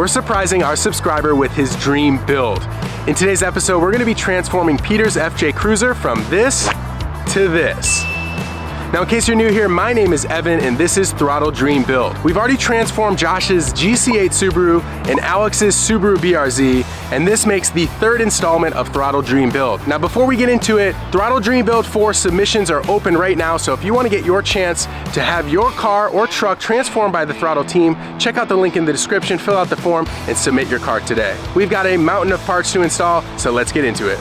we're surprising our subscriber with his dream build. In today's episode, we're gonna be transforming Peter's FJ Cruiser from this to this. Now, in case you're new here, my name is Evan and this is Throttle Dream Build. We've already transformed Josh's GC8 Subaru and Alex's Subaru BRZ, and this makes the third installment of Throttle Dream Build. Now, before we get into it, Throttle Dream Build 4 submissions are open right now, so if you want to get your chance to have your car or truck transformed by the Throttle team, check out the link in the description, fill out the form, and submit your car today. We've got a mountain of parts to install, so let's get into it.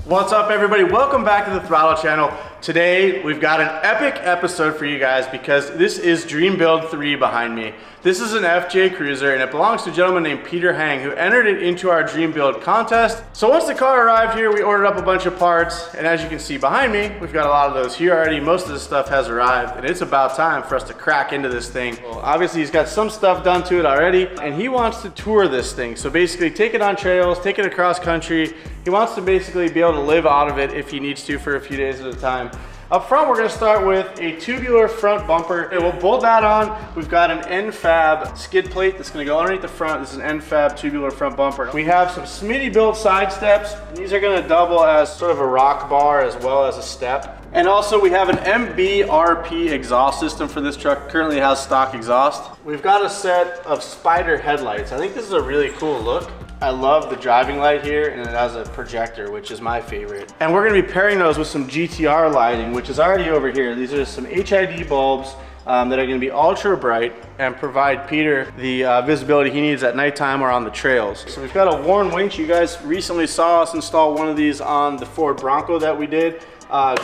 What's up, everybody? Welcome back to the Throttle channel. Today we've got an epic episode for you guys because this is Dream Build 3 behind me. This is an FJ Cruiser and it belongs to a gentleman named Peter Hang who entered it into our Dream Build contest. So once the car arrived here, we ordered up a bunch of parts, and as you can see behind me, we've got a lot of those here already. Most of the stuff has arrived and it's about time for us to crack into this thing. Well, obviously he's got some stuff done to it already and he wants to tour this thing. So basically take it on trails, take it across country. He wants to basically be able to live out of it if he needs to for a few days at a time. Up front, we're gonna start with a tubular front bumper. Okay, we'll bolt that on. We've got an N-Fab skid plate that's gonna go underneath the front. This is an N-Fab tubular front bumper. We have some Smitty built side steps. These are gonna double as sort of a rock bar as well as a step. And also we have an Mbrp exhaust system for this truck. Currently has stock exhaust. We've got a set of spider headlights. I think this is a really cool look. I love the driving light here, and it has a projector, which is my favorite. And we're gonna be pairing those with some GTR lighting, which is already over here. These are some HID bulbs that are gonna be ultra bright and provide Peter the visibility he needs at nighttime or on the trails. So we've got a Warren winch. You guys recently saw us install one of these on the Ford Bronco that we did.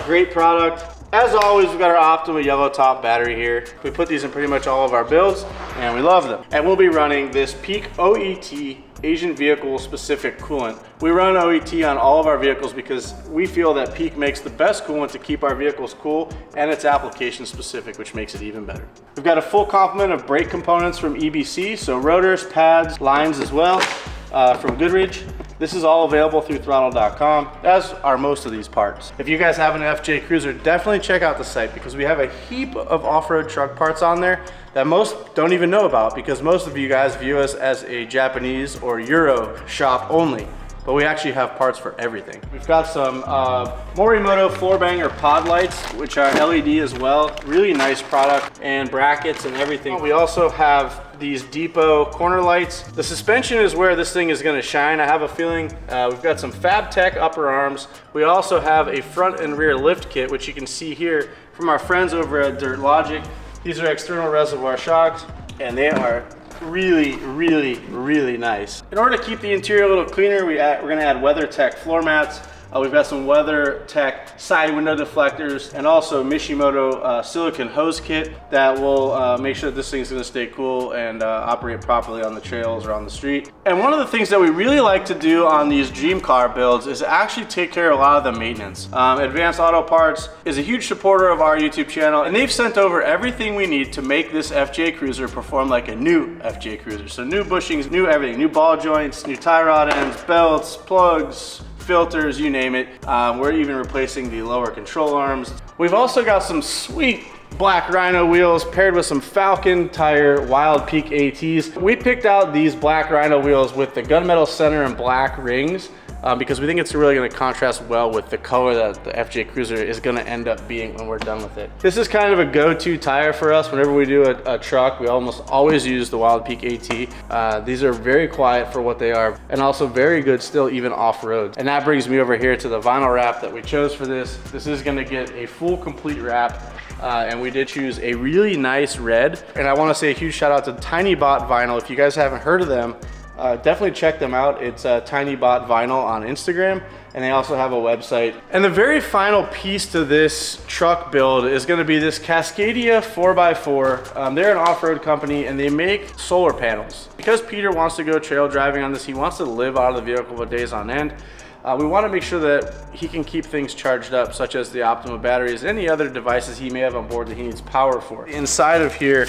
Great product. As always, we've got our Optima yellow top battery here. We put these in pretty much all of our builds, and we love them. And we'll be running this Peak OET Asian vehicle specific coolant. We run OET on all of our vehicles because we feel that Peak makes the best coolant to keep our vehicles cool, and it's application specific, which makes it even better. We've got a full complement of brake components from EBC, so rotors, pads, lines as well, from Goodrich. This is all available through throtl.com, as are most of these parts. If you guys have an FJ Cruiser, definitely check out the site because we have a heap of off-road truck parts on there that most don't even know about because most of you guys view us as a Japanese or Euro shop only. But we actually have parts for everything. We've got some Morimoto floor banger pod lights, which are LED as well. Really nice product, and brackets and everything. We also have these Depot corner lights. The suspension is where this thing is gonna shine. I have a feeling. We've got some Fabtech upper arms. We also have a front and rear lift kit, which you can see here from our friends over at Dirt Logic. These are external reservoir shocks, and they are really, really, really nice. In order to keep the interior a little cleaner, we're gonna add WeatherTech floor mats. We've got some WeatherTech side window deflectors and also Mishimoto silicone hose kit that will make sure that this thing's gonna stay cool and operate properly on the trails or on the street. And one of the things that we really like to do on these dream car builds is actually take care of a lot of the maintenance. Advanced Auto Parts is a huge supporter of our YouTube channel, and they've sent over everything we need to make this FJ Cruiser perform like a new FJ Cruiser. So new bushings, new everything, new ball joints, new tie rod ends, belts, plugs, filters, you name it. We're even replacing the lower control arms. We've also got some sweet black Rhino wheels paired with some Falcon Tire Wild Peak ATs. We picked out these black Rhino wheels with the gunmetal center and black rings because we think it's really going to contrast well with the color that the FJ Cruiser is going to end up being when we're done with it. This is kind of a go-to tire for us. Whenever we do a truck, we almost always use the Wild Peak AT. These are very quiet for what they are, and also very good still even off-road. And that brings me over here to the vinyl wrap that we chose for this. This is going to get a full complete wrap. And we did choose a really nice red. And I want to say a huge shout out to TinyBot Vinyl. If you guys haven't heard of them, definitely check them out. It's TinyBot Vinyl on Instagram, and they also have a website. And the very final piece to this truck build is going to be this Cascadia 4x4. They're an off-road company, and they make solar panels. Because Peter wants to go trail driving on this, he wants to live out of the vehicle for days on end. We want to make sure that he can keep things charged up, such as the Optima batteries, any other devices he may have on board that he needs power for. Inside of here,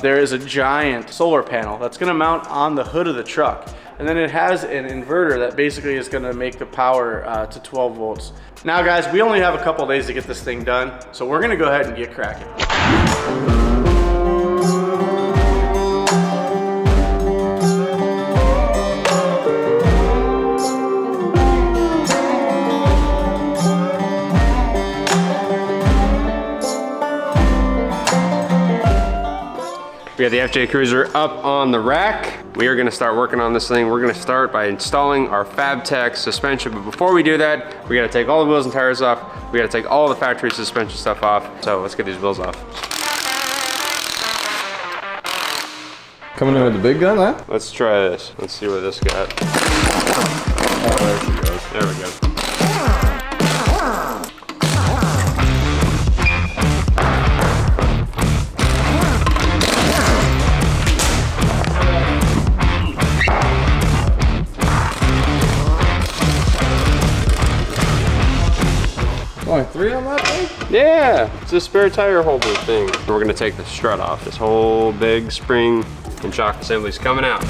there is a giant solar panel that's going to mount on the hood of the truck. And then it has an inverter that basically is going to make the power to 12 volts. Now guys, we only have a couple days to get this thing done, so we're going to go ahead and get cracking. We got the FJ Cruiser up on the rack. We are gonna start working on this thing. We're gonna start by installing our Fabtech suspension, but before we do that, we gotta take all the wheels and tires off. We gotta take all the factory suspension stuff off. So let's get these wheels off. Coming in with the big gun, huh? Let's try this. Let's see what this got. Oh, there she goes. There we go. Only 3 on that thing? Yeah, it's a spare tire holder thing. We're gonna take the strut off. This whole big spring and shock assembly's coming out.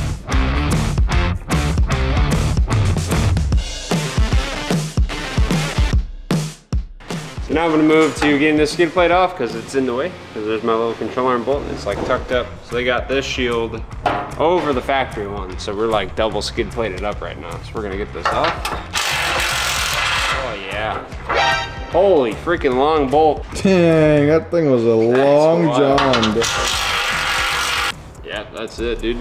So now I'm gonna move to getting this skid plate off because it's in the way. Because there's my little control arm bolt and it's like tucked up. So they got this shield over the factory one. So we're like double skid plated up right now. So we're gonna get this off. Oh yeah. Holy freaking long bolt. Dang, that thing was a long john. Yeah, that's it, dude.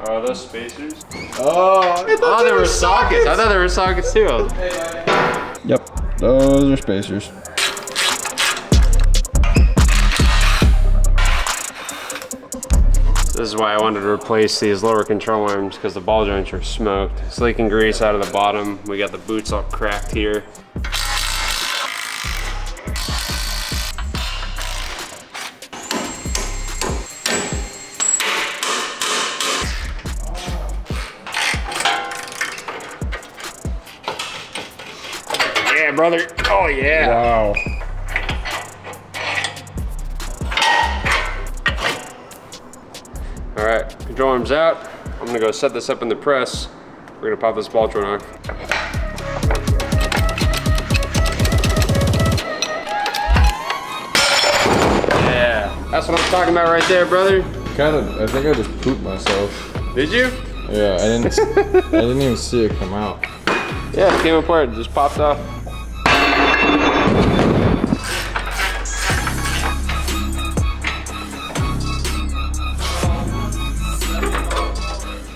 Oh, those spacers? Oh, there were sockets. I thought there were sockets too. Yep, those are spacers. This is why I wanted to replace these lower control arms because the ball joints are smoked. It's leaking grease out of the bottom. We got the boots all cracked here. Yeah, brother. Oh yeah. Wow. All right, control arms out. I'm gonna go set this up in the press. We're gonna pop this ball joint off. Yeah, that's what I'm talking about right there, brother. I think I just pooped myself. Did you? Yeah, I didn't even see it come out. Yeah, it came apart, it just popped off.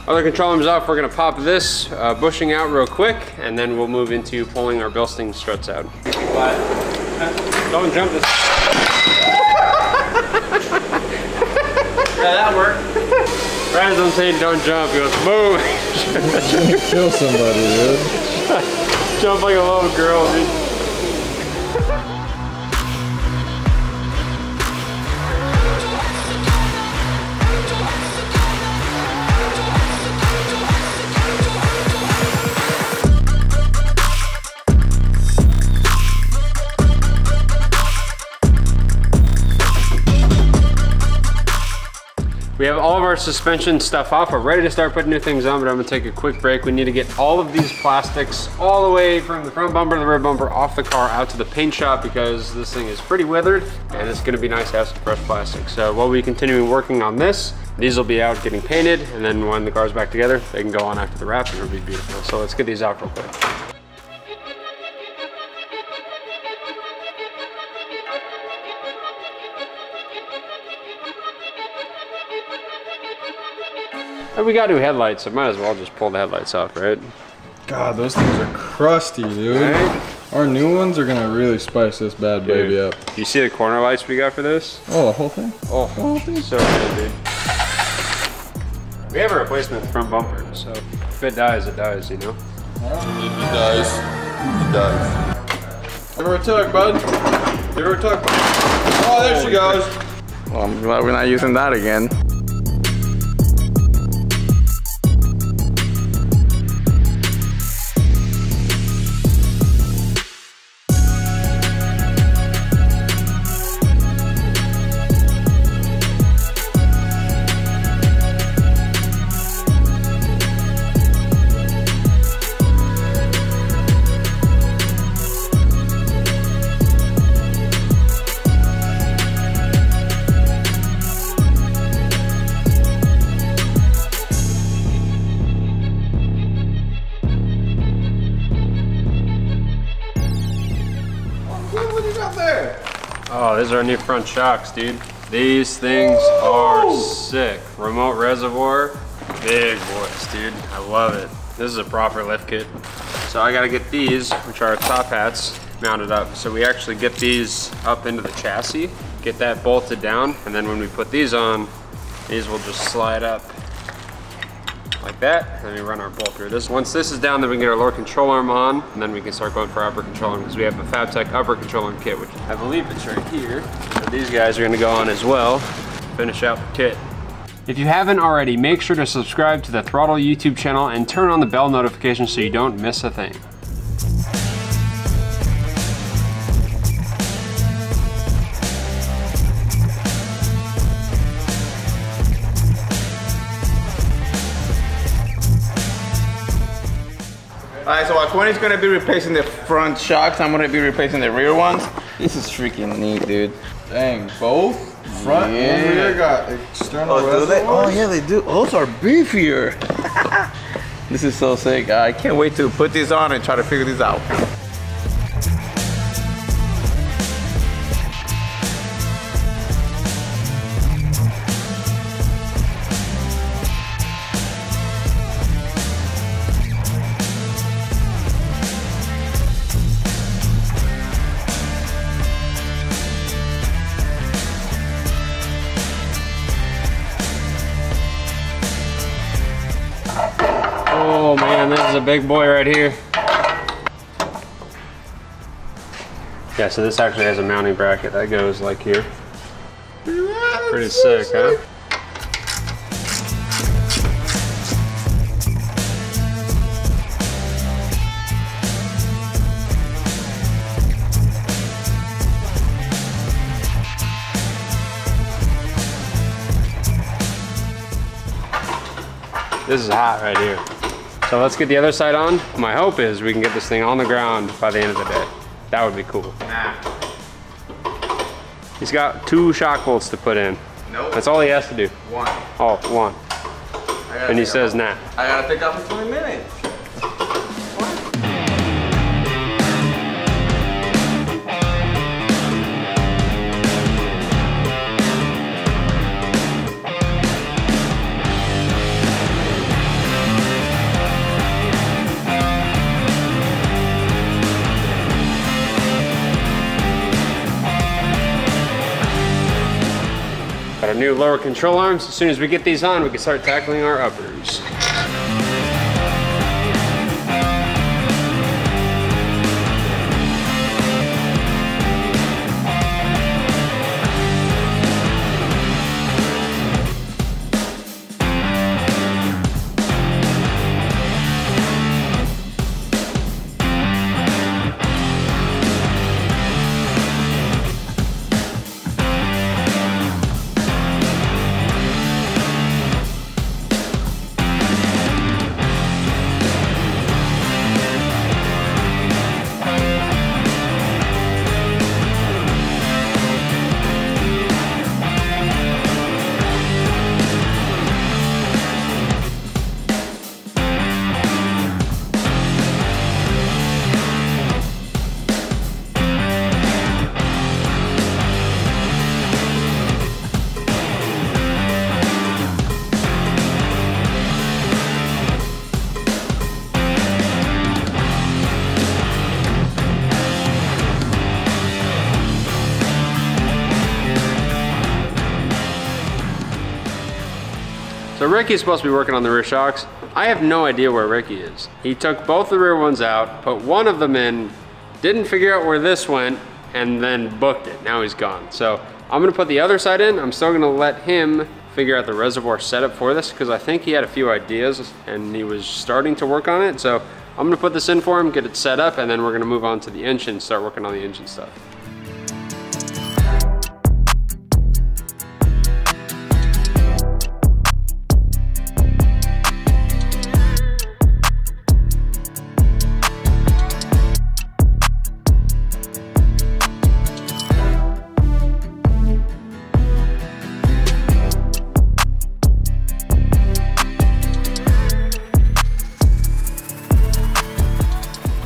Other control arms off, we're gonna pop this bushing out real quick, and then we'll move into pulling our Bilsting struts out. But don't jump this. Yeah, that worked. Ryan's on saying don't jump, he goes, move. You're gonna kill somebody, dude. Jump like a little girl, dude. We We have all of our suspension stuff off. We're ready to start putting new things on, but I'm gonna take a quick break. We need to get all of these plastics all the way from the front bumper to the rear bumper off the car out to the paint shop because this thing is pretty withered and it's gonna be nice to have some fresh plastic. So while we continue working on this, these will be out getting painted, and then when the car's back together, they can go on after the wrap and it'll be beautiful. So let's get these out real quick. And we got new headlights, so might as well just pull the headlights off, right? God, those things are crusty, dude. Right? Our new ones are gonna really spice this bad baby up. You see the corner lights we got for this? Oh, the whole thing? Oh, the whole thing? So good, dude. We have a replacement front bumper, so if it dies, it dies, you know? If it dies, it dies. Give her a tug, bud. Give her a tug. Oh, there she goes. Well, I'm glad we're not using that again. Oh, these are our new front shocks, dude. These things are sick. Remote reservoir, big boys, dude. I love it. This is a proper lift kit. So I gotta get these, which are top hats, mounted up. So we actually get these up into the chassis, get that bolted down, and then when we put these on, these will just slide up like that, and then we run our bolt through this. Once this is down, then we can get our lower control arm on, and then we can start going for upper control arm, because we have a Fabtech upper control arm kit, which I believe it's right here. So these guys are gonna go on as well, finish out the kit. If you haven't already, make sure to subscribe to the throtl YouTube channel and turn on the bell notification so you don't miss a thing. Alright, so while Quentin's gonna be replacing the front shocks, I'm gonna be replacing the rear ones. This is freaking neat, dude. Dang, both front and rear got external reservoirs? Do they? Oh yeah, they do. Those are beefier. This is so sick. I can't wait to put these on and try to figure these out. Oh man, this is a big boy right here. Yeah, so this actually has a mounting bracket that goes like here. Pretty sick, huh? This is hot right here. So let's get the other side on. My hope is we can get this thing on the ground by the end of the day. That would be cool. Nah. He's got 2 shock bolts to put in. Nope. That's all he has to do. 1. Oh, 1. And he says nah. I gotta take off for 20 minutes. Got our new lower control arms. As soon as we get these on, we can start tackling our uppers. Ricky's supposed to be working on the rear shocks. I have no idea where Ricky is. He took both the rear ones out, put one of them in, didn't figure out where this went, and then booked it. Now he's gone. So I'm gonna put the other side in. I'm still gonna let him figure out the reservoir setup for this because I think he had a few ideas and he was starting to work on it. So I'm gonna put this in for him, get it set up, and then we're gonna move on to the engine, start working on the engine stuff.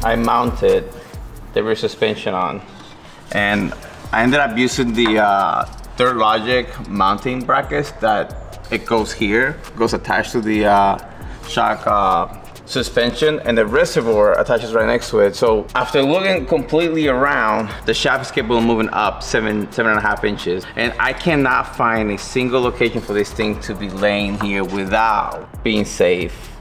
I mounted the rear suspension on, and I ended up using the throtlVIP mounting brackets that it goes here, goes attached to the shock suspension, and the reservoir attaches right next to it. So after looking completely around, the shaft is capable of moving up 7.5 inches, and I cannot find a single location for this thing to be laying here without being safe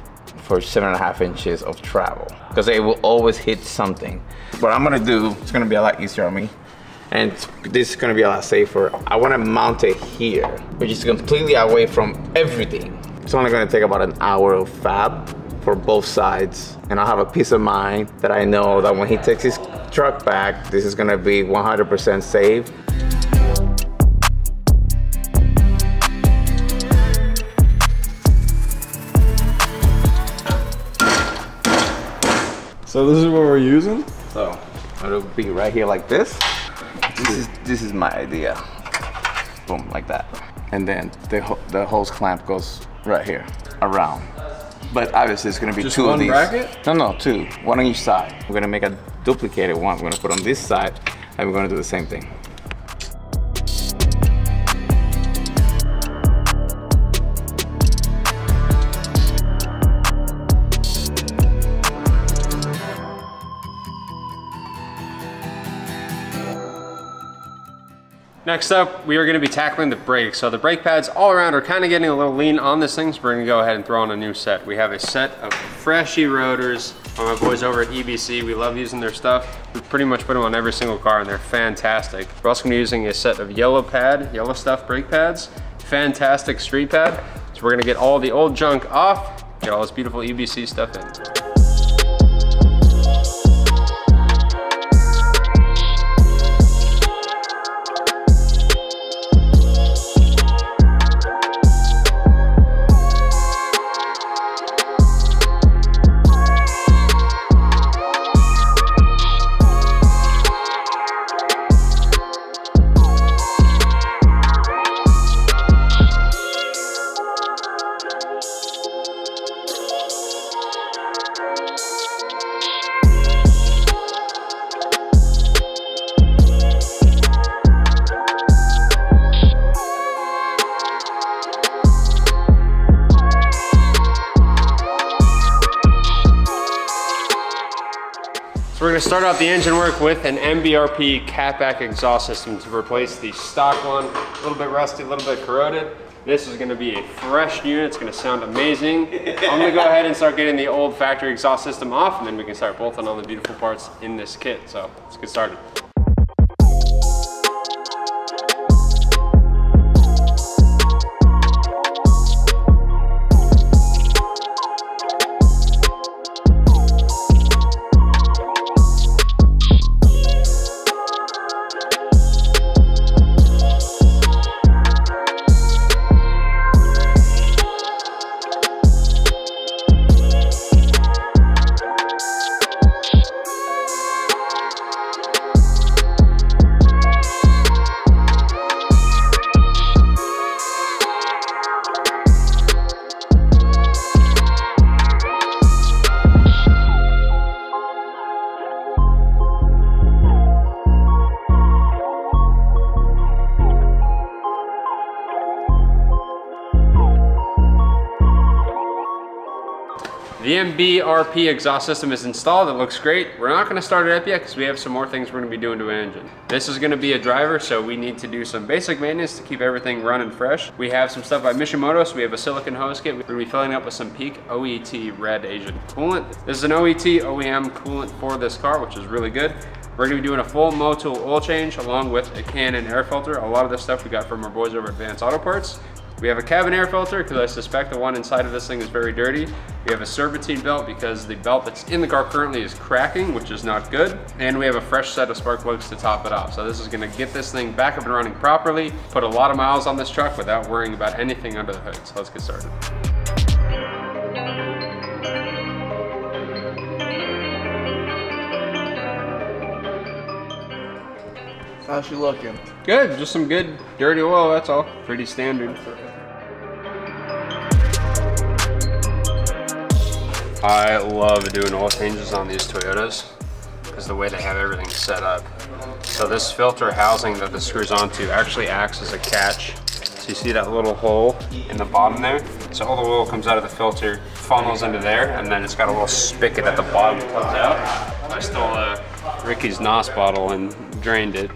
for 7.5 inches of travel, because it will always hit something. What I'm gonna do, it's gonna be a lot easier on me, and this is gonna be a lot safer. I wanna mount it here, which is completely away from everything. It's only gonna take about an hour of fab for both sides, and I'll have a peace of mind that I know that when he takes his truck back, this is gonna be 100% safe. So this is what we're using? So it'll be right here like this. This is my idea. Boom, like that. And then the hose clamp goes right here, around. But obviously it's gonna be just two of these. Just one bracket? No, two, one on each side. We're gonna make a duplicated one. We're gonna put on this side, and we're gonna do the same thing. Next up, we are gonna be tackling the brakes. So the brake pads all around are kind of getting a little lean on this thing, so we're gonna go ahead and throw on a new set. We have a set of freshy rotors from my boys over at EBC. We love using their stuff. We pretty much put them on every single car and they're fantastic. We're also gonna be using a set of yellow stuff brake pads. Fantastic street pad. So we're gonna get all the old junk off, get all this beautiful EBC stuff in. So we're going to start out the engine work with an Mbrp catback exhaust system to replace the stock one. A little bit rusty, a little bit corroded. This is going to be a fresh unit. It's going to sound amazing. I'm going to go ahead and start getting the old factory exhaust system off, and then we can start bolting all the beautiful parts in this kit. So let's get started. Mbrp exhaust system is installed. It looks great. We're not going to start it up yet because we have some more things we're going to be doing to an engine. This is going to be a driver, so we need to do some basic maintenance to keep everything running fresh. We have some stuff by Mishimoto, so we have a silicone hose kit. We're going to be filling up with some Peak OET red Asian coolant. This is an OET OEM coolant for this car, which is really good. We're going to be doing a full Motul oil change along with a Canon air filter. A lot of this stuff we got from our boys over at Advanced Auto Parts. We have a cabin air filter because I suspect the one inside of this thing is very dirty. We have a Serpentine belt because the belt that's in the car currently is cracking, which is not good. And we have a fresh set of spark plugs to top it off. So this is gonna get this thing back up and running properly, put a lot of miles on this truck without worrying about anything under the hood. So let's get started. How's she looking? Good, just some good dirty oil, that's all. Pretty standard. I love doing oil changes on these Toyotas because the way they have everything set up. So this filter housing that this screws onto actually acts as a catch. So you see that little hole in the bottom there? So all the oil comes out of the filter, funnels into there, and then it's got a little spigot at the bottom that comes out. I stole Ricky's NOS bottle and drained it.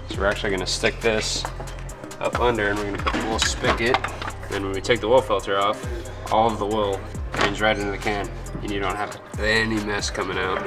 So we're actually gonna stick this up under and we're gonna put the little spigot. And when we take the oil filter off, all of the oil drains right into the can and you don't have any mess coming out.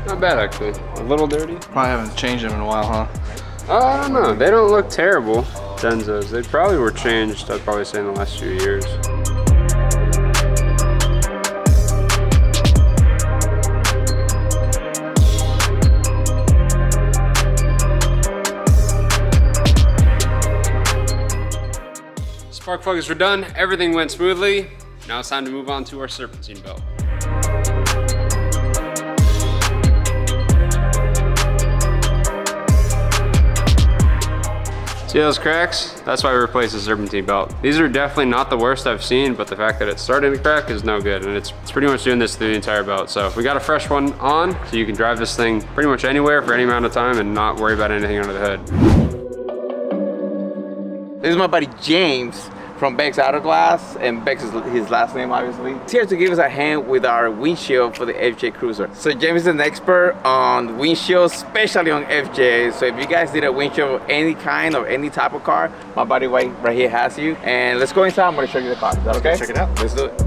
Not bad actually, a little dirty. Probably haven't changed them in a while, huh? I don't know, they don't look terrible. Denzos, they probably were changed, I'd probably say in the last few years. Spark plugs were done, everything went smoothly. Now it's time to move on to our Serpentine belt. See those cracks? That's why we replaced the Serpentine belt. These are definitely not the worst I've seen, but the fact that it's starting to crack is no good, and it's pretty much doing this through the entire belt. So we got a fresh one on, so you can drive this thing pretty much anywhere for any amount of time and not worry about anything under the hood. This is my buddy James from Beck's Auto Glass, and Beck's is his last name, obviously. He's here to give us a hand with our windshield for the FJ Cruiser. So James is an expert on windshields, especially on FJ. So if you guys need a windshield of any kind or any type of car, my buddy right here has you. And let's go inside, I'm gonna show you the car. Is that okay? Check it out. Let's do it.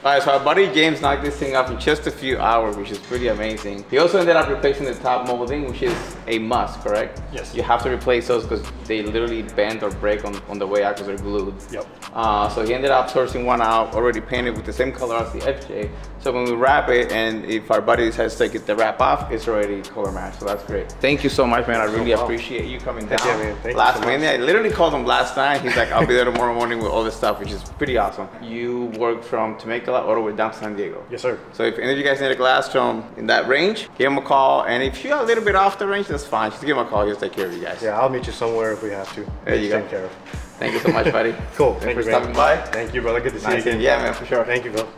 Alright, so our buddy James knocked this thing up in just a few hours, which is pretty amazing. He also ended up replacing the top molding, which is a must, correct? Yes. You have to replace those because they literally bend or break on the way out because they're glued. Yep. So he ended up sourcing one out, already painted with the same color as the FJ. So when we wrap it, and if our buddy decides to take the wrap off, it's already color matched. So that's great. Thank you so much, man. I really appreciate you coming down. Yeah, man. Thank you last so minute, I literally called him last night. He's like, I'll be there tomorrow morning with all this stuff, which is pretty awesome. You work from Temecula all the way down to San Diego. Yes, sir. So if any of you guys need a glass from in that range, give him a call. And if you're a little bit off the range, that's fine. Just give him a call. He'll take care of you guys. Yeah, I'll meet you somewhere if we have to. There you go. Take care of. Thank you so much, buddy. Cool. Thanks for man. stopping by. Thank you, brother. Good to see you again. Yeah, man, for sure. Thank you, Bill.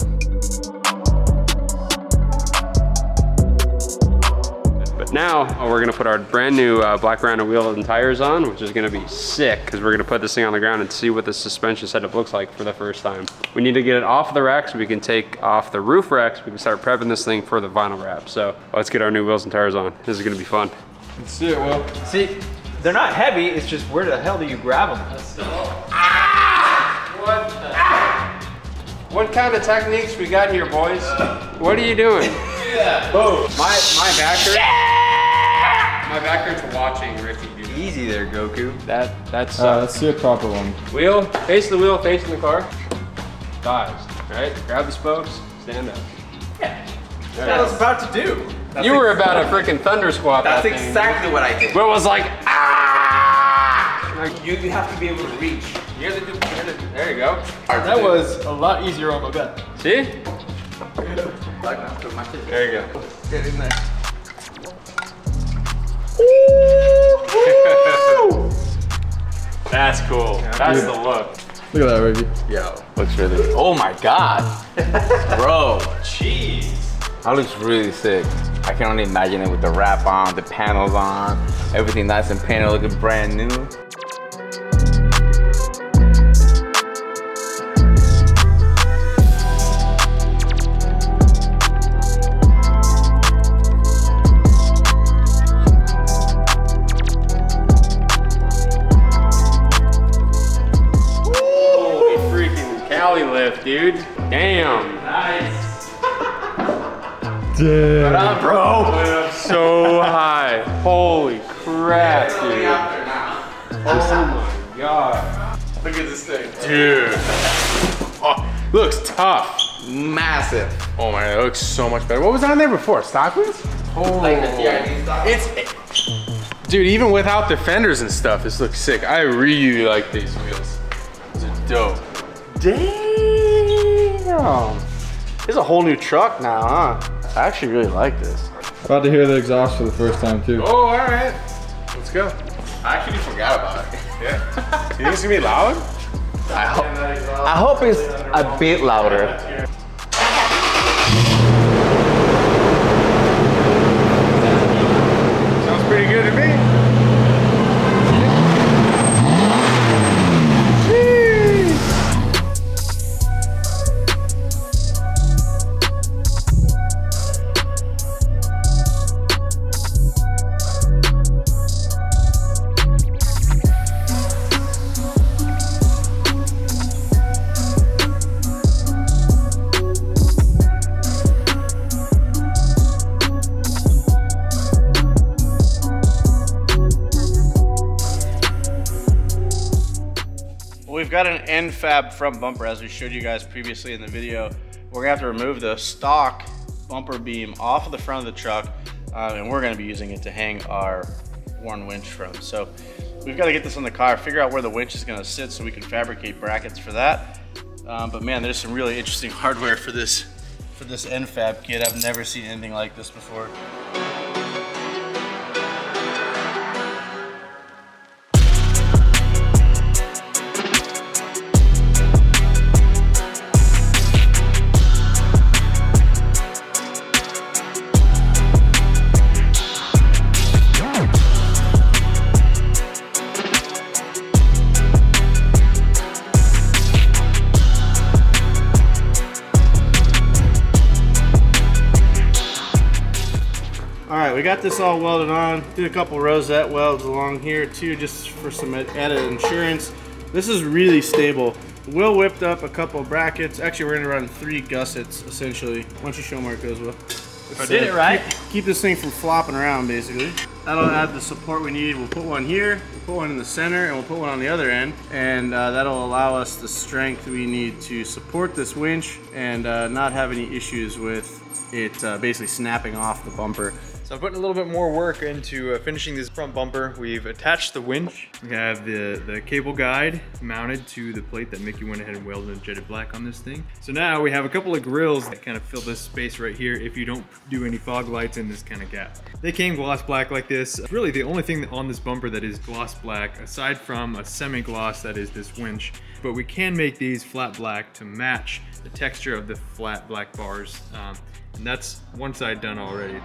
But now we're gonna put our brand new black grounded wheel and tires on, which is gonna be sick because we're gonna put this thing on the ground and see what the suspension setup looks like for the first time. We need to get it off the rack so we can take off the roof racks. We can start prepping this thing for the vinyl wrap. So let's get our new wheels and tires on. This is gonna be fun. Let's see it, Will. See, they're not heavy, it's just where the hell do you grab them? What kind of techniques we got here, boys? What are you doing? Boom. My backers are watching Ricky, dude. Easy there, Goku. That's Let's see a proper one. wheel, face the wheel, facing the car. Thighs, right? Grab the spokes, stand up. That's what I was about to do. You were about to freaking thunder squat That's that thing. exactly what I did. Will was like, ah! Like, You have to be able to reach. you have to do, there you go. That was a lot easier on my back. See? There you go. Get in there. That's cool. That's the look. Look at that, Ricky. Yo, looks really. Oh my God, bro. Jeez. That looks really sick. I can only imagine it with the wrap on, the panels on, everything nice and painted, looking brand new. Holy freaking Cali lift, dude. Damn. Nice. Damn. on, bro. Went up so high. Holy crap, dude. Oh my God. Look at this thing. Dude. Oh, looks tough. Massive. Oh my, it looks so much better. What was on there before? Stock wheels? Like the TID stuff. Dude, even without the fenders and stuff, this looks sick. I really like these wheels. These are dope. Damn. This is a whole new truck now, huh? I actually really like this. About to hear the exhaust for the first time too. Oh, all right. Let's go. I actually forgot about it. Yeah. You think it's gonna be loud? I hope it's a bit louder. Sounds pretty good to me. We've got an end fab front bumper as we showed you guys previously in the video. We're gonna have to remove the stock bumper beam off of the front of the truck and we're gonna be using it to hang our worn winch from. So we've got to get this on the car, figure out where the winch is gonna sit so we can fabricate brackets for that. But man, there's some really interesting hardware for this end fab kit. I've never seen anything like this before. We got this all welded on. Did a couple rosette welds along here too, just for some added insurance. This is really stable. Will whipped up a couple brackets. Actually, we're gonna run 3 gussets essentially. Why don't you show them where it goes, Will? I did it right. Keep this thing from flopping around, basically. That'll add the support we need. We'll put one here, we'll put one in the center, and we'll put one on the other end. And that'll allow us the strength we need to support this winch and not have any issues with it basically snapping off the bumper. So I'm putting a little bit more work into finishing this front bumper. We've attached the winch. We have the cable guide mounted to the plate that Mickey went ahead and welded and jetted black on this thing. So now we have a couple of grills that kind of fill this space right here if you don't do any fog lights in this kind of gap. They came gloss black like this. It's really the only thing on this bumper that is gloss black, aside from a semi-gloss that is this winch. But we can make these flat black to match the texture of the flat black bars. And that's one side done already.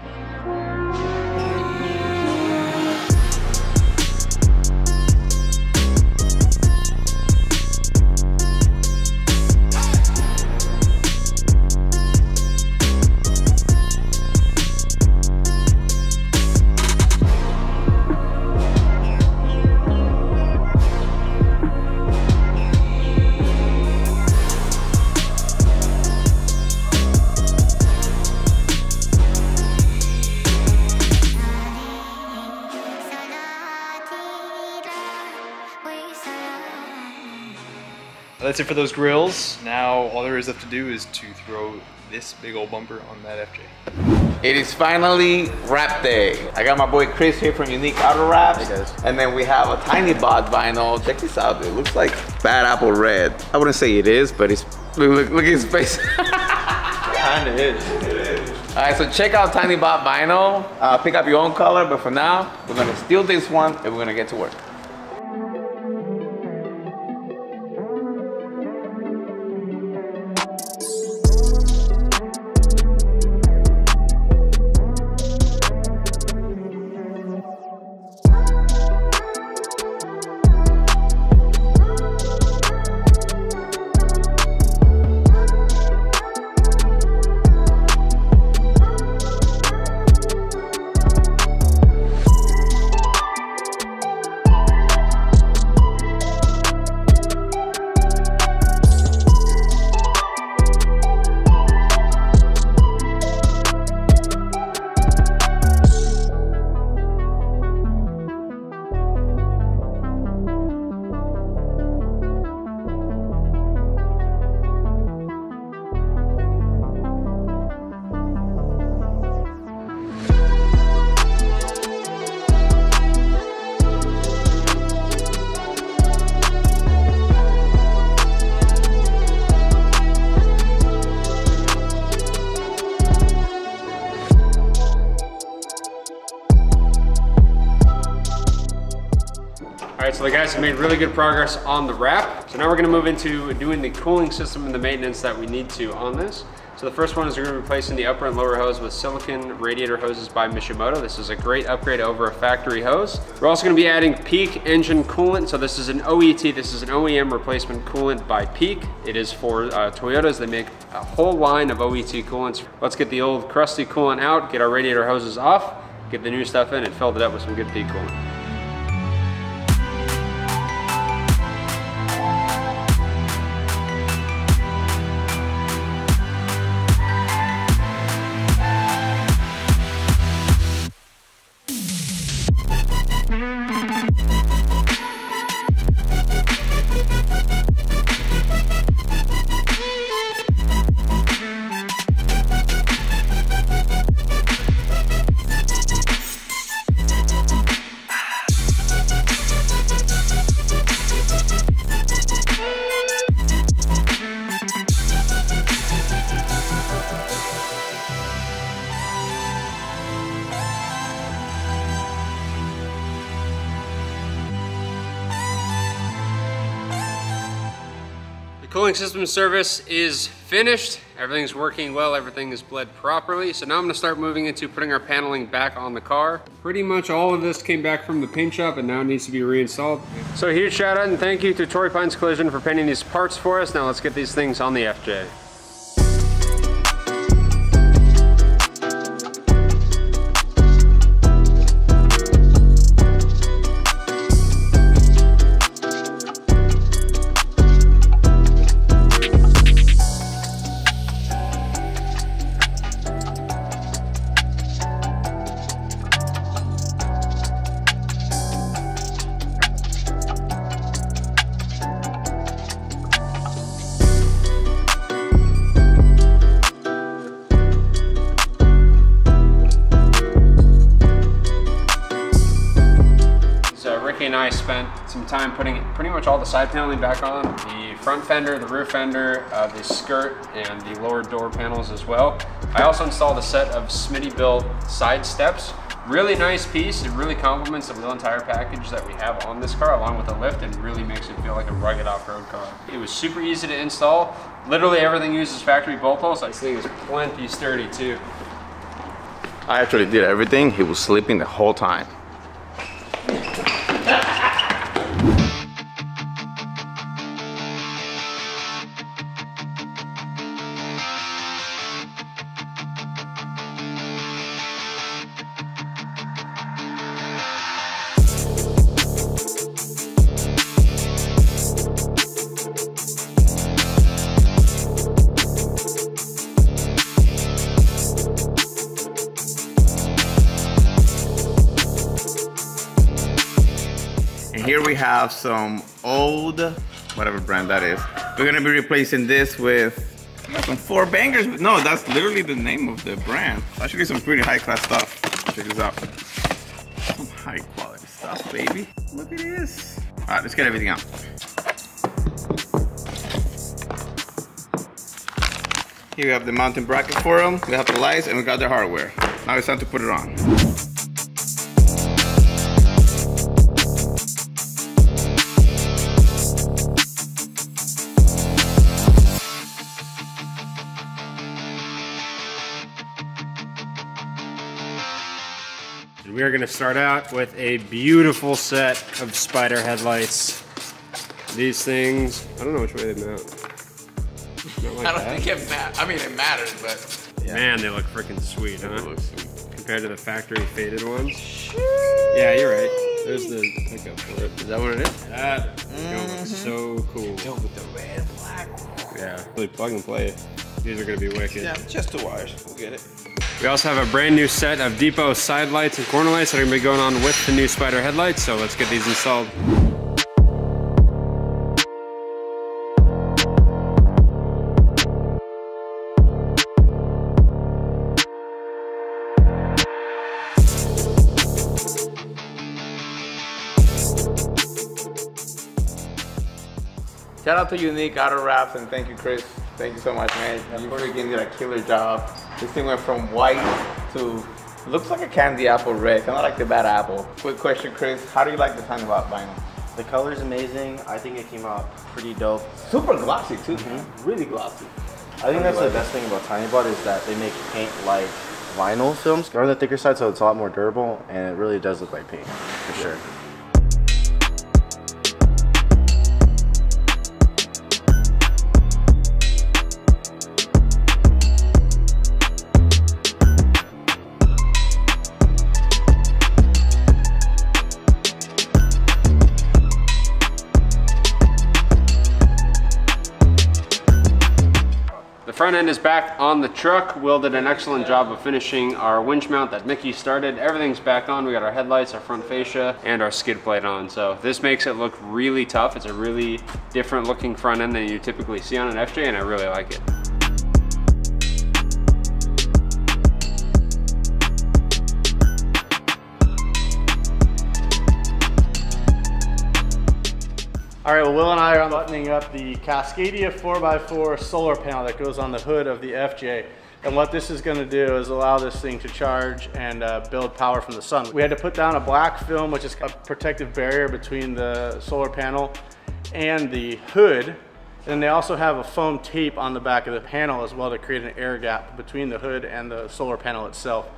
That's it for those grills. Now all there is left to do is to throw this big old bumper on that FJ. It is finally wrap day. I got my boy Chris here from Unique Auto Wraps. Hey guys. And then we have a tiny bot vinyl. Check this out, it looks like bad apple red. I wouldn't say it is, but it's, look at his face. Kinda is. All right, so check out Tiny Bot Vinyl. Pick up your own color, but for now, we're gonna steal this one and we're gonna get to work. Alright, so the guys have made really good progress on the wrap. So now we're gonna move into doing the cooling system and the maintenance that we need to on this. So the first one is we're gonna be replacing the upper and lower hose with silicone radiator hoses by Mishimoto. This is a great upgrade over a factory hose. We're also gonna be adding Peak engine coolant. So this is an OET, this is an OEM replacement coolant by Peak. It is for Toyotas. They make a whole line of OET coolants. Let's get the old crusty coolant out, get our radiator hoses off, get the new stuff in, and fill it up with some good Peak coolant. Cooling system service is finished. Everything's working well, everything is bled properly. So now I'm gonna start moving into putting our paneling back on the car. Pretty much all of this came back from the paint shop and now it needs to be reinstalled. So a huge shout out and thank you to Torrey Pines Collision for painting these parts for us. Now let's get these things on the FJ. nice. Spent some time putting pretty much all the side paneling back on. The front fender, the rear fender, the skirt, and the lower door panels as well. I also installed a set of Smitty-built side steps. Really nice piece. It really complements the wheel and tire package that we have on this car, along with the lift, and really makes it feel like a rugged off-road car. It was super easy to install. Literally everything uses factory bolt holes. This thing is plenty sturdy too. I actually did everything. He was sleeping the whole time. Here we have some old, whatever brand that is. We're gonna be replacing this with some 4 bangers. No, that's literally the name of the brand. Actually some pretty high class stuff. Check this out. Some high quality stuff, baby. Look at this. All right, let's get everything out. Here we have the mounting bracket for them. We have the lights and we got the hardware. Now it's time to put it on. We are going to start out with a beautiful set of Spider headlights. These things, I don't know which way they mount. Like I don't think it matters. I mean, it matters, but yeah. Man, they look freaking sweet, huh? They look sweet. Compared to the factory faded ones. Yeah, you're right. There's the pickup for it. Is that what it is? That looks so cool. Yo, with the red and black. Yeah, really plug and play. These are going to be wicked. Yeah, just 2 wires. We'll get it. We also have a brand new set of depot side lights and corner lights that are going to be going on with the new Spider headlights, so let's get these installed. Shout out to Unique Auto Wraps and thank you, Chris. Thank you so much, man. You freaking did a killer job. This thing went from white to looks like a candy apple red, kind of like the bad apple. Quick question, Chris. How do you like the Tiny Bot vinyl? The color's amazing. I think it came out pretty dope. Super glossy too, man. Really glossy. I think that's the best thing about Tiny Bot is that they make paint like vinyl films. They're on the thicker side, so it's a lot more durable, and it really does look like paint, for sure. The front end is back on the truck. Will did an excellent job of finishing our winch mount that Mickey started. Everything's back on. We got our headlights, our front fascia, and our skid plate on. So this makes it look really tough. It's a really different looking front end than you typically see on an FJ, and I really like it. All right, well, Will and I are buttoning up the Cascadia 4x4 solar panel that goes on the hood of the FJ. And what this is gonna do is allow this thing to charge and build power from the sun. We had to put down a black film, which is a protective barrier between the solar panel and the hood. And they also have a foam tape on the back of the panel as well to create an air gap between the hood and the solar panel itself.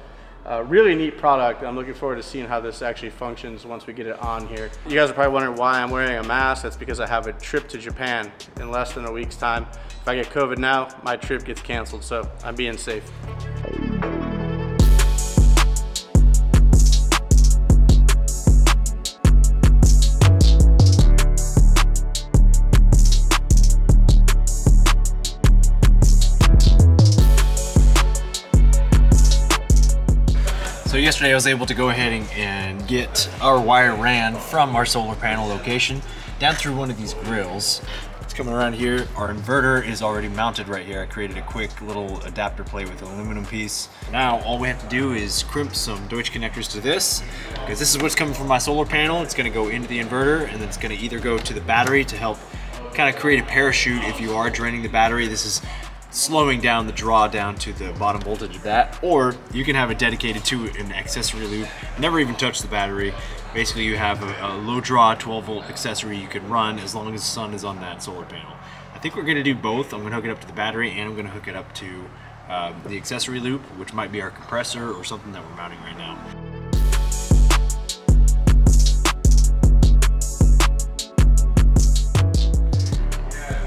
Really neat product. I'm looking forward to seeing how this actually functions once we get it on here. You guys are probably wondering why I'm wearing a mask. That's because I have a trip to Japan in less than a week's time. If I get COVID now, my trip gets canceled, so I'm being safe. So yesterday I was able to go ahead and get our wire ran from our solar panel location down through one of these grills. It's Coming around here, our inverter is already mounted right here. I created a quick little adapter plate with an aluminum piece. Now all we have to do is crimp some Deutsch connectors to this, because this is what's coming from my solar panel. It's going to go into the inverter, and then it's going to either go to the battery to help kind of create a parachute if you are draining the battery. This is slowing down the draw down to the bottom voltage of that, or you can have it dedicated to an accessory loop, never even touch the battery. Basically you have a low draw 12-volt accessory you can run as long as the sun is on that solar panel. I think we're going to do both. I'm going to hook it up to the battery, and I'm going to hook it up to the accessory loop, which might be our compressor or something that we're mounting right now.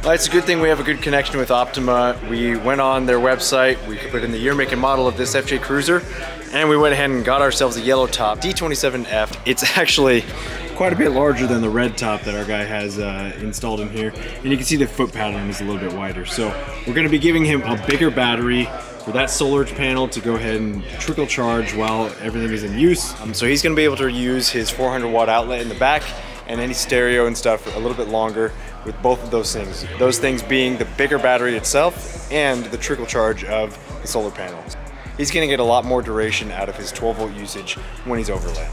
Well, it's a good thing we have a good connection with Optima. We went on their website, we put in the year, make, and model of this FJ Cruiser, and we went ahead and got ourselves a yellow top D27F. It's actually quite a bit larger than the red top that our guy has installed in here, and you can see the foot pattern is a little bit wider. So we're going to be giving him a bigger battery for that solar panel to go ahead and trickle charge while everything is in use. So he's going to be able to use his 400-watt outlet in the back and any stereo and stuff for a little bit longer with both of those things. Those things being the bigger battery itself and the trickle charge of the solar panels. He's going to get a lot more duration out of his 12-volt usage when he's overlay.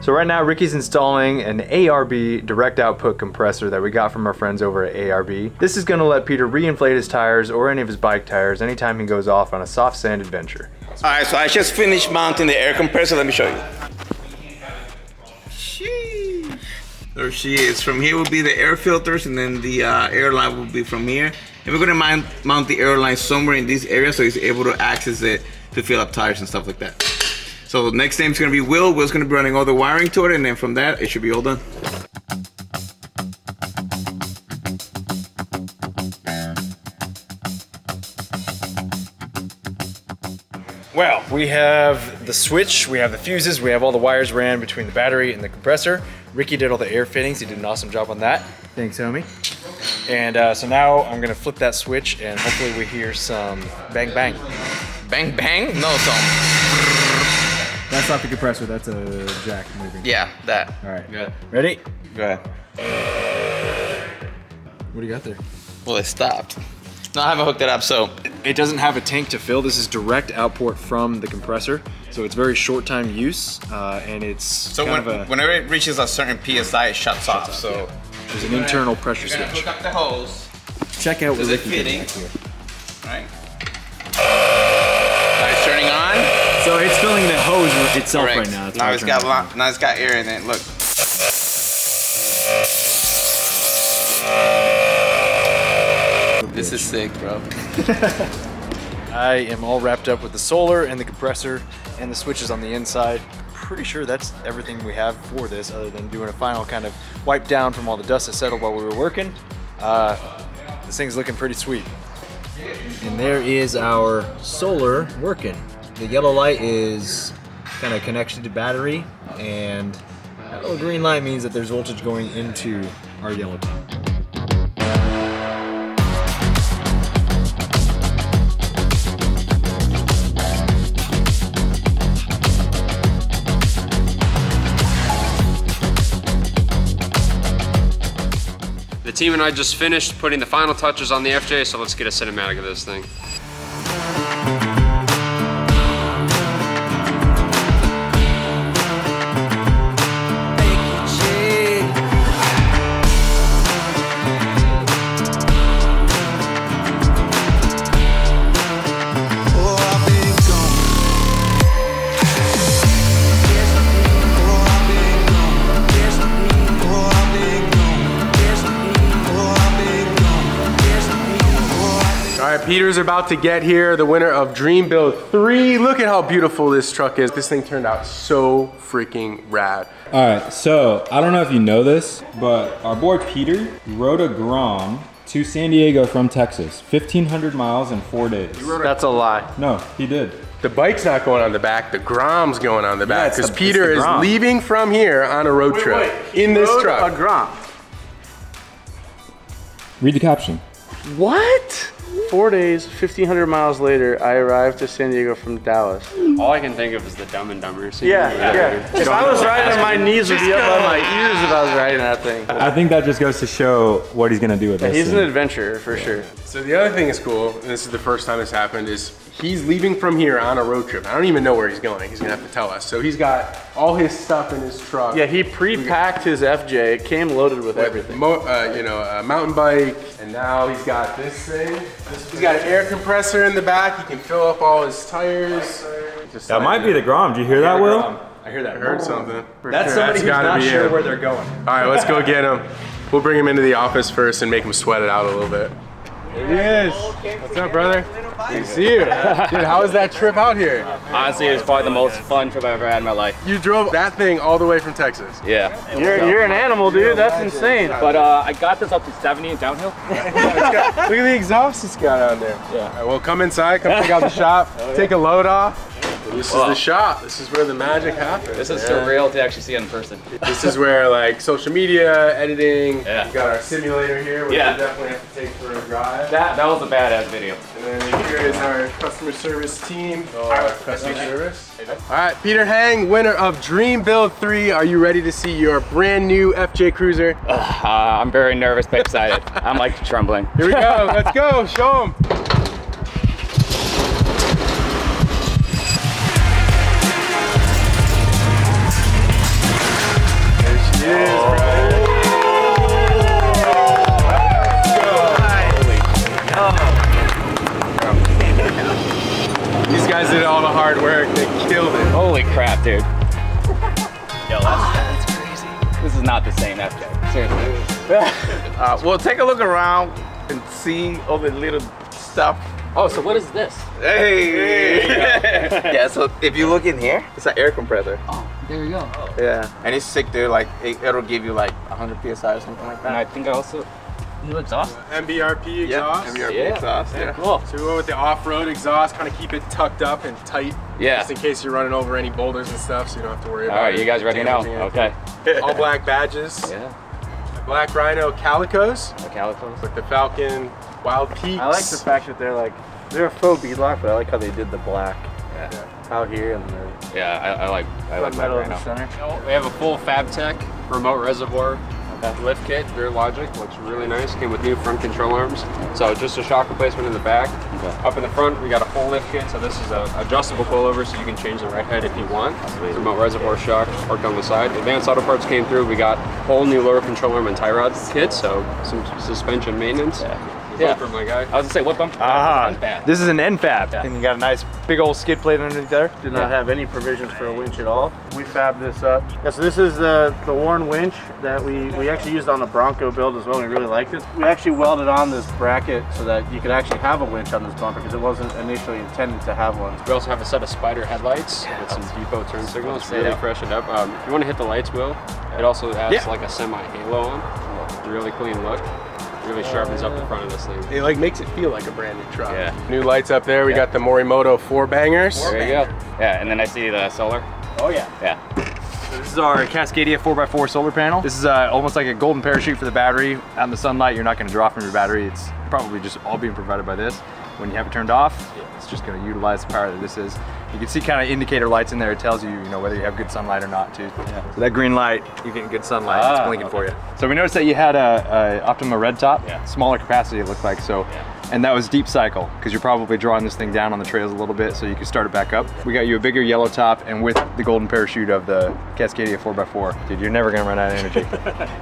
So right now Ricky's installing an ARB direct output compressor that we got from our friends over at ARB. This is going to let Peter reinflate his tires or any of his bike tires anytime he goes off on a soft sand adventure. All right, so I just finished mounting the air compressor. Let me show you. Sheesh. There she is. From here will be the air filters, and then the air line will be from here. And we're gonna mount the air line somewhere in this area so he's able to access it to fill up tires and stuff like that. So the next name's gonna be Will. Will's gonna be running all the wiring to it, and then from that, it should be all done. Well, we have the switch, we have the fuses, we have all the wires ran between the battery and the compressor. Ricky did all the air fittings. He did an awesome job on that. Thanks, homie. And so now I'm gonna flip that switch, and hopefully we hear some bang bang. Bang bang? No, That's not the compressor, that's a jack moving. yeah, that. All right, good. Ready? Go ahead. What do you got there? Well, it stopped. No, I haven't hooked it up, so. It doesn't have a tank to fill. This is direct output from the compressor. So it's very short time use, and it's So whenever it reaches a certain PSI, it shuts off. So yeah. There's an internal pressure switch. Hook up the hose. Check out what Is it Ricky did fitting? back here. Right. Now it's turning on. So it's filling the hose itself Correct. right now. That's Now why it's turned got on. now it's got air in it. Look. This is sick, bro. I am all wrapped up with the solar and the compressor and the switches on the inside. Pretty sure that's everything we have for this, other than doing a final kind of wipe down from all the dust that settled while we were working. This thing's looking pretty sweet. And there is our solar working. The yellow light is kind of connection to battery, and that little green light means that there's voltage going into our yellow top. The team and I just finished putting the final touches on the FJ, so let's get a cinematic of this thing. All right, Peter's about to get here, the winner of Dream Build 3. Look at how beautiful this truck is. This thing turned out so freaking rad. All right, so I don't know if you know this, but our boy Peter rode a Grom to San Diego from Texas, 1,500 miles in 4 days. That's a lie. No, he did. The bike's not going on the back, the Grom's going on the back, because it's Peter the is Grom. leaving from here on a road trip in this truck. A Grom. Read the caption. What? 4 days, 1,500 miles later, I arrived to San Diego from Dallas. All I can think of is the Dumb and Dumber scene. Yeah. If I was riding, my knees would be up on my ears if I was riding that thing. I think that just goes to show what he's gonna do with this. He's an thing. adventurer for sure. So the other thing is cool, and this is the first time this happened, is he's leaving from here on a road trip. I don't even know where he's going. He's gonna have to tell us. So he's got all his stuff in his truck. Yeah, he pre-packed his FJ. It came loaded with everything. A mountain bike, and now he's got this thing. He's got an air compressor in the back. He can fill up all his tires. That might be the Grom. Did you hear that, Will? I hear that. I heard something. That's somebody who's not sure where they're going. All right, let's go get him. We'll bring him into the office first and make him sweat it out a little bit. There he is. What's up, brother? Good to see you. Dude, how was that trip out here? Honestly, it was probably the most fun trip I've ever had in my life. You drove that thing all the way from Texas? Yeah. You're an animal, dude. That's insane. But I got this up to 70 downhill. Look at the exhaust it's got on there. Yeah. All right, well, come inside, come check out the shop, take a load off. This is the shop. This is where the magic happens. This is surreal to actually see it in person. This is where like social media, editing, Yeah. we got our simulator here, which Yeah. we definitely have to take for a drive. That was a badass video. And then here is our customer service team. Customer service. All right, Peter Hang, winner of Dream Build 3. Are you ready to see your brand new FJ Cruiser? I'm very nervous but excited. I'm like trembling. Here we go, let's go, show them. These guys did all the hard work. They killed it. Holy crap, dude. Yo, that's crazy. This is not the same FJ. Seriously. Well, take a look around and see all the little stuff. Oh, so what is this? Hey! Yeah, so if you look in here, it's an air compressor. Oh, there you go. Yeah. And it's sick, dude. Like, it'll give you like 100 PSI or something like And that. I think I also... You exhaust? Mbrp exhaust. Yeah, Yeah. exhaust, yeah. Cool. So we went with the off-road exhaust, kind of keep it tucked up and tight. Yeah. Just in case you're running over any boulders and stuff, so you don't have to worry about it. All right, you guys ready now? damaging Okay. All black badges. Yeah. Black Rhino calicos The calicos. with the Falcon Wild Peaks. I like the fact that they're a faux beadlock, but I like how they did the black out here and the Yeah, I like metal right in the now. center. We have a full Fabtech remote reservoir lift kit, rear logic, looks really nice. Came with new front control arms. So just a shock replacement in the back. Okay. Up in the front, we got a full lift kit. So this is a adjustable coilover, so you can change the right head if you want. Remote reservoir shock, parked on the side. Advanced Auto Parts came through. We got whole new lower control arm and tie rod kit, so some suspension maintenance. Yeah. For my guy. I was gonna say, what bump? Bad. This is an NFAB. Yeah. And you got a nice big old skid plate underneath there. Did not have any provisions for a winch at all. We fabbed this up. Yeah, so this is the worn winch that we actually used on the Bronco build as well. We really liked it. We actually welded on this bracket so that you could actually have a winch on this bumper because it wasn't initially intended to have one. We also have a set of Spider headlights with some depot turn signals, really freshened up. If you want to hit the lights, Will, it also adds like a semi-halo on. It's a really clean look. Really sharpens up the front of this thing. It like makes it feel like a brand new truck. Yeah. New lights up there. We got the Morimoto 4 bangers. There you go. Yeah, and then I see the solar. Oh yeah. Yeah. So this is our Cascadia 4x4 solar panel. This is almost like a golden parachute for the battery. Out in the sunlight, you're not going to draw from your battery. It's probably just all being provided by this. When you have it turned off, it's just going to utilize the power that this is. You can see kind of indicator lights in there. It tells you, whether you have good sunlight or not too. Yeah. So that green light, you're getting good sunlight. It's blinking for you. So we noticed that you had a Optima red top, smaller capacity it looked like. So, and that was deep cycle because you're probably drawing this thing down on the trails a little bit so you can start it back up. We got you a bigger yellow top and with the golden parachute of the Cascadia 4x4. Dude, you're never going to run out of energy.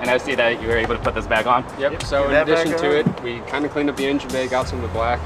And I see that you were able to put this back on. Yep, so in addition to it, we kind of cleaned up the engine bay, got some of the black,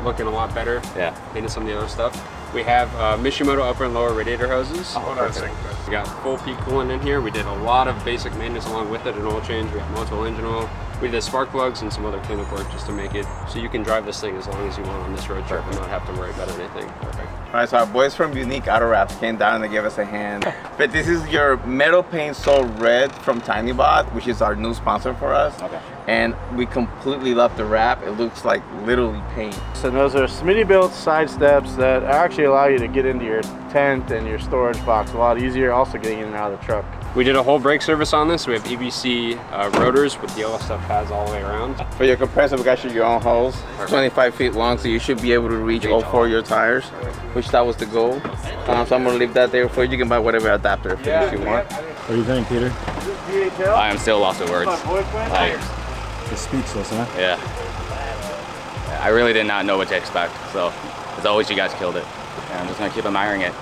looking a lot better. Yeah. Painted some of the other stuff. We have Mishimoto upper and lower radiator hoses. We got full peak coolant in here. We did a lot of basic maintenance along with it, an oil change. We got multiple engine oil. We did spark plugs and some other cleanup work just to make it so you can drive this thing as long as you want on this road trip and not have to worry about anything. Perfect. All right, so our boys from Unique Auto Wraps came down and they gave us a hand. But this is your metal paint Soul Red from TinyBot, which is our new sponsor for us. Okay. And we completely love the wrap. It looks like literally paint. So those are Smitty built side steps that actually allow you to get into your tent and your storage box a lot easier, also getting in and out of the truck. We did a whole brake service on this. We have EBC rotors with yellow stuff pads all the way around. For your compressor, we got your own hose, 25 feet long, so you should be able to reach all 4 of your tires, which that was the goal. So I'm gonna leave that there for you. You can buy whatever adapter if you want. What do you think, Peter? I am still lost for words. Like, Just speechless, huh? yeah. I really did not know what to expect, so as always, you guys killed it. And I'm just gonna keep admiring it.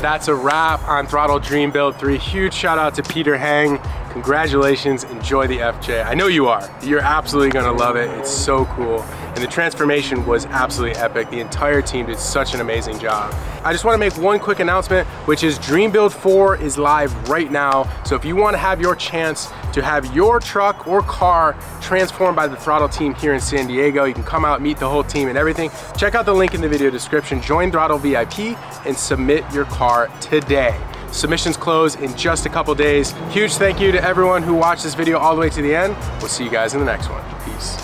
That's a wrap on Throttle Dream Build 3. Huge shout out to Peter Hang. Congratulations, enjoy the FJ. I know you are. You're absolutely gonna love it. It's so cool. And the transformation was absolutely epic. The entire team did such an amazing job. I just wanna make one quick announcement, which is Dream Build 4 is live right now. So if you wanna have your chance to have your truck or car transformed by the Throttle team here in San Diego, you can come out, meet the whole team and everything. Check out the link in the video description. Join throtlVIP and submit your car today. Submissions close in just a couple days. Huge thank you to everyone who watched this video all the way to the end. We'll see you guys in the next one. Peace.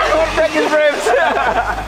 Don't break his ribs.